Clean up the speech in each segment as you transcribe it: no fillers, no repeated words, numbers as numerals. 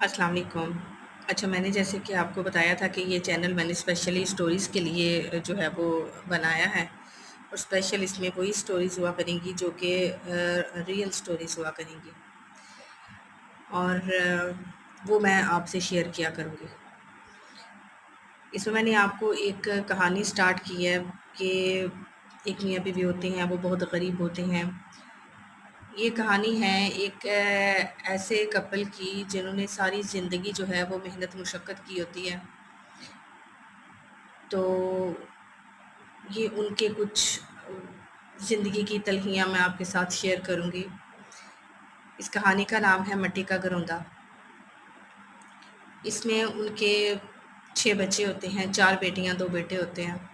अस्सलाम वालेकुम। अच्छा, मैंने जैसे कि आपको बताया था कि ये चैनल मैंने स्पेशली स्टोरीज़ के लिए जो है वो बनाया है, और स्पेशल इसमें वही स्टोरीज़ हुआ करेंगी जो कि रियल स्टोरीज़ हुआ करेंगी, और वो मैं आपसे शेयर किया करूँगी। इसमें मैंने आपको एक कहानी स्टार्ट की है कि एक मियाँ बीवी होते हैं, वो बहुत गरीब होते हैं। ये कहानी है एक ऐसे कपल की जिन्होंने सारी ज़िंदगी जो है वो मेहनत मुशक्क़त की होती है। तो ये उनके कुछ ज़िंदगी की तलख़ियाँ मैं आपके साथ शेयर करूँगी। इस कहानी का नाम है मट्टी का घरौंदा। इसमें उनके 6 बच्चे होते हैं, 4 बेटियाँ, 2 बेटे होते हैं।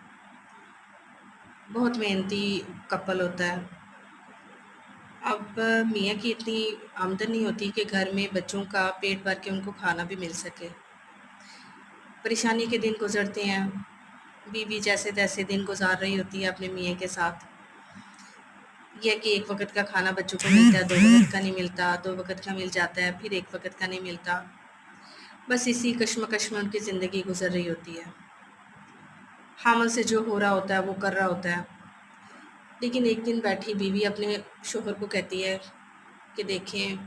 बहुत मेहनती कपल होता है। अब मियाँ की इतनी आमदन नहीं होती कि घर में बच्चों का पेट भर के उनको खाना भी मिल सके। परेशानी के दिन गुज़रते हैं। बीवी जैसे-तैसे दिन गुज़ार रही होती है अपने मियाँ के साथ। ये है कि एक वक़्त का खाना बच्चों को मिलता है, 2 वक़्त का नहीं मिलता, 2 वक़्त का मिल जाता है, फिर 1 वक़्त का नहीं मिलता। बस इसी कश्मकश में उनकी ज़िंदगी गुज़र रही होती है। हामिल से जो हो रहा होता है वो कर रहा होता है। लेकिन एक दिन बैठी बीवी अपने शौहर को कहती है कि देखें,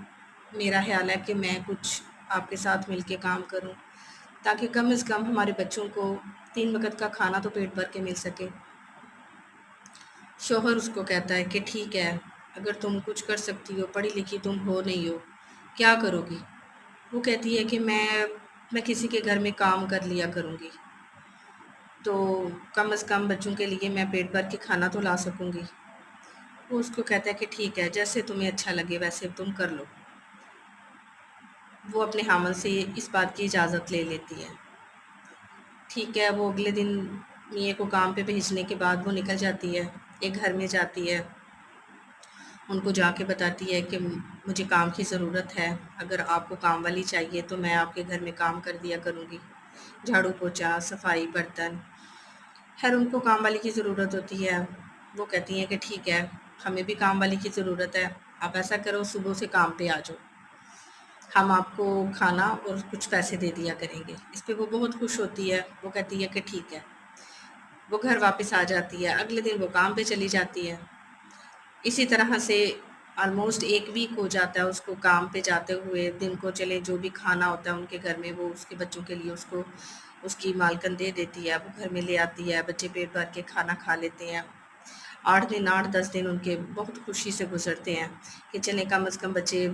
मेरा ख़्याल है कि मैं कुछ आपके साथ मिल के काम करूँ, ताकि कम से कम हमारे बच्चों को 3 वक़्त का खाना तो पेट भर के मिल सके। शौहर उसको कहता है कि ठीक है, अगर तुम कुछ कर सकती हो, पढ़ी लिखी तुम हो नहीं हो, क्या करोगी? वो कहती है कि मैं किसी के घर में काम कर लिया करूँगी, तो कम से कम बच्चों के लिए मैं पेट भर के खाना तो ला सकूँगी। वो उसको कहता है कि ठीक है, जैसे तुम्हें अच्छा लगे वैसे तुम कर लो। वो अपने हामिल से इस बात की इजाज़त ले लेती है। ठीक है, वो अगले दिन मियाँ को काम पे भेजने के बाद वो निकल जाती है, एक घर में जाती है। उनको जाके बताती है कि मुझे काम की ज़रूरत है, अगर आपको काम वाली चाहिए तो मैं आपके घर में काम कर दिया करूँगी, झाड़ू पोछा, सफाई, बर्तन। ख़ैर उनको काम वाली की ज़रूरत होती है। वो कहती हैं कि ठीक है, हमें भी काम वाली की ज़रूरत है, आप ऐसा करो सुबह से काम पे आ जाओ, हम आपको खाना और कुछ पैसे दे दिया करेंगे। इस पे वो बहुत खुश होती है, वो कहती है कि ठीक है। वो घर वापस आ जाती है, अगले दिन वो काम पे चली जाती है। इसी तरह से ऑलमोस्ट 1 वीक हो जाता है उसको काम पे जाते हुए, दिन को चले जो भी खाना होता है उनके घर में वो उसके बच्चों के लिए उसको उसकी मालकिन दे देती है, वो घर में ले आती है, बच्चे पेट भर के खाना खा लेते हैं। 8 दिन 8-10 दिन उनके बहुत खुशी से गुज़रते हैं कि चलें कम से कम बच्चे